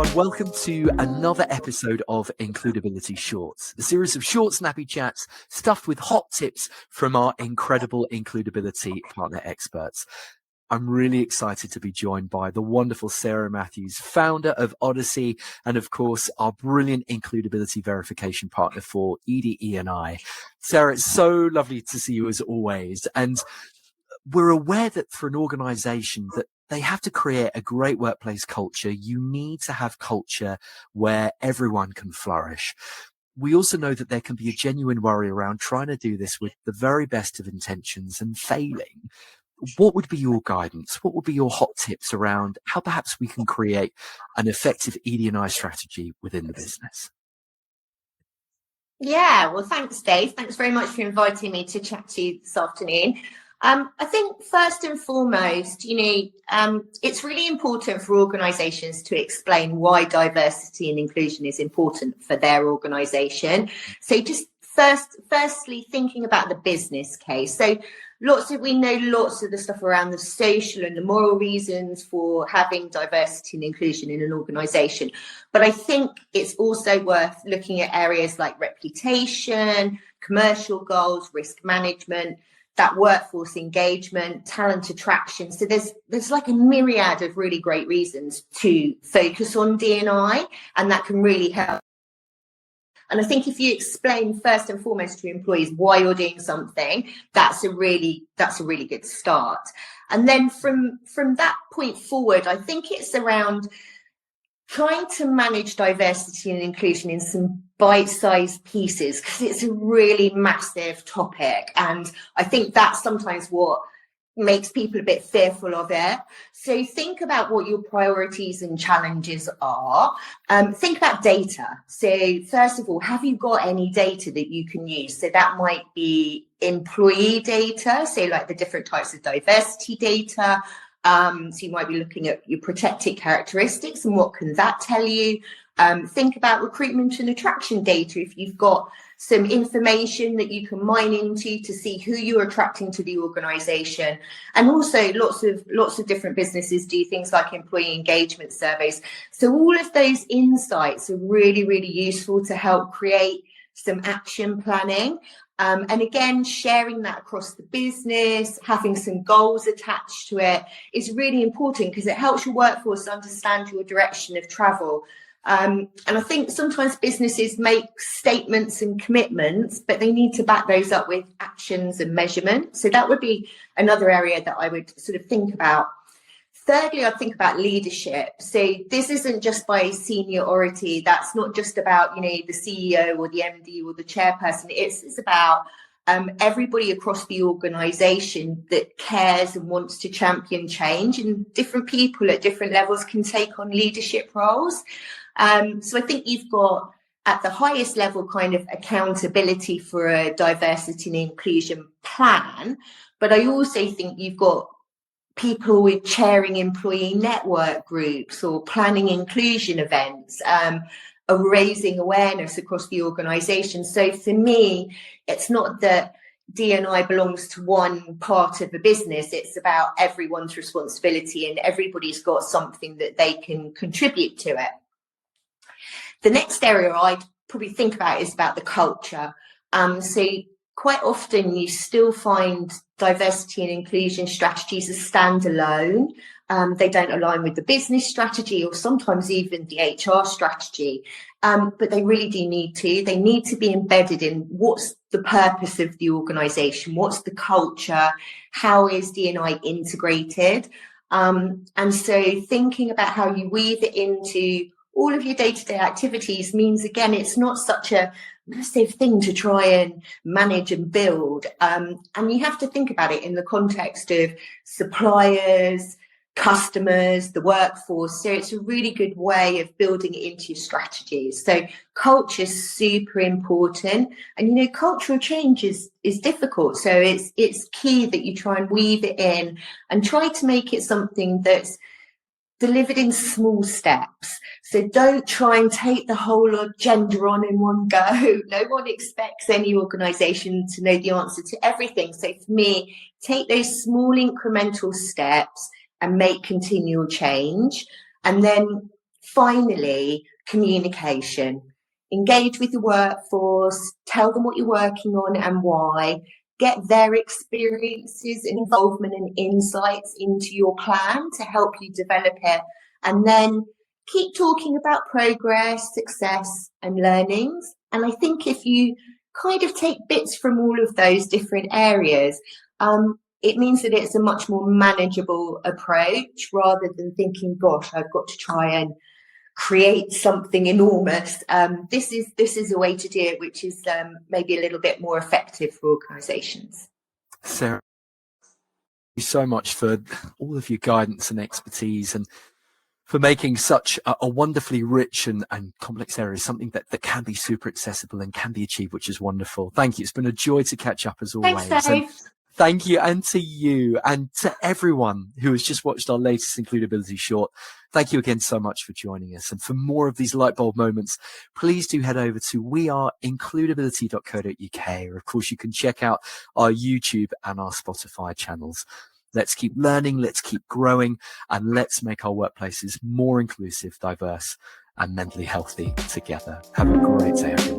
and welcome to another episode of Includability Shorts, a series of short, snappy chats stuffed with hot tips from our incredible includability partner experts. I'm really excited to be joined by the wonderful Sara Matthews, founder of Odyssey, and of course, our brilliant includability verification partner for EDEI. Sara, it's so lovely to see you as always. And we're aware that for an organization that they have to create a great workplace culture, you need to have culture where everyone can flourish. We also know that there can be a genuine worry around trying to do this with the very best of intentions and failing. What would be your guidance? What would be your hot tips around how perhaps we can create an effective ED&I strategy within the business? Yeah, well, thanks, Dave. Thanks very much for inviting me to chat to you this afternoon. I think first and foremost, it's really important for organisations to explain why diversity and inclusion is important for their organisation. So just firstly, thinking about the business case. So we know lots of the stuff around the social and the moral reasons for having diversity and inclusion in an organisation. But I think it's also worth looking at areas like reputation, commercial goals, risk management, that workforce engagement, talent attraction. So there's like a myriad of really great reasons to focus on D&I, and that can really help. And I think if you explain first and foremost to employees why you're doing something, that's a really good start. And then from that point forward, I think it's around trying to manage diversity and inclusion in some bite-sized pieces, because it's a really massive topic. And I think that's sometimes what makes people a bit fearful of it. So think about what your priorities and challenges are. Think about data. So first of all, have you got any data that you can use? So that might be employee data, so like the different types of diversity data. So you might be looking at your protected characteristics and what can that tell you. Think about recruitment and attraction data. If you've got some information that you can mine into to see who you're attracting to the organisation. And also lots of different businesses do things like employee engagement surveys. So all of those insights are really, really useful to help create some action planning. And again, sharing that across the business, having some goals attached to it is really important because it helps your workforce understand your direction of travel. And I think sometimes businesses make statements and commitments, but they need to back those up with actions and measurement. So that would be another area that I would sort of think about. Thirdly, I think about leadership. So this isn't just by seniority. That's not just about, the CEO or the MD or the chairperson. It's about everybody across the organisation that cares and wants to champion change. And different people at different levels can take on leadership roles. So I think you've got at the highest level kind of accountability for a diversity and inclusion plan. But I also think you've got people with chairing employee network groups or planning inclusion events, or raising awareness across the organisation. So for me, it's not that D&I belongs to one part of the business. It's about everyone's responsibility and everybody's got something that they can contribute to it. The next area I'd probably think about is about the culture. So quite often you still find diversity and inclusion strategies as standalone. They don't align with the business strategy or sometimes even the HR strategy, but they really do need to. They need to be embedded in what's the purpose of the organisation, what's the culture, how is D&I integrated. And so thinking about how you weave it into all of your day-to-day activities means, again, it's not such a massive thing to try and manage and build. And you have to think about it in the context of suppliers, customers, the workforce. So it's a really good way of building it into your strategies. So culture is super important. And, cultural change is difficult. So it's key that you try and weave it in and try to make it something that's delivered in small steps. So don't try and take the whole agenda on in one go. No one expects any organisation to know the answer to everything. So for me, take those small incremental steps and make continual change. And then finally, communication. Engage with the workforce, tell them what you're working on and why, get their experiences and involvement and insights into your plan to help you develop it, and then keep talking about progress, success and learnings. And I think if you kind of take bits from all of those different areas, it means that it's a much more manageable approach rather than thinking, gosh, I've got to try and create something enormous. This is a way to do it, which is maybe a little bit more effective for organisations. Sarah, thank you so much for all of your guidance and expertise, and for making such a wonderfully rich and complex area something that can be super accessible and can be achieved, which is wonderful. Thank you. It's been a joy to catch up as always. Thanks, Dave. Thank you, and to you and to everyone who has just watched our latest Includability short. Thank you again so much for joining us. And for more of these light bulb moments, please do head over to weareincludability.co.uk. Or of course, you can check out our YouTube and our Spotify channels. Let's keep learning, let's keep growing, and let's make our workplaces more inclusive, diverse, and mentally healthy together. Have a great day, everyone.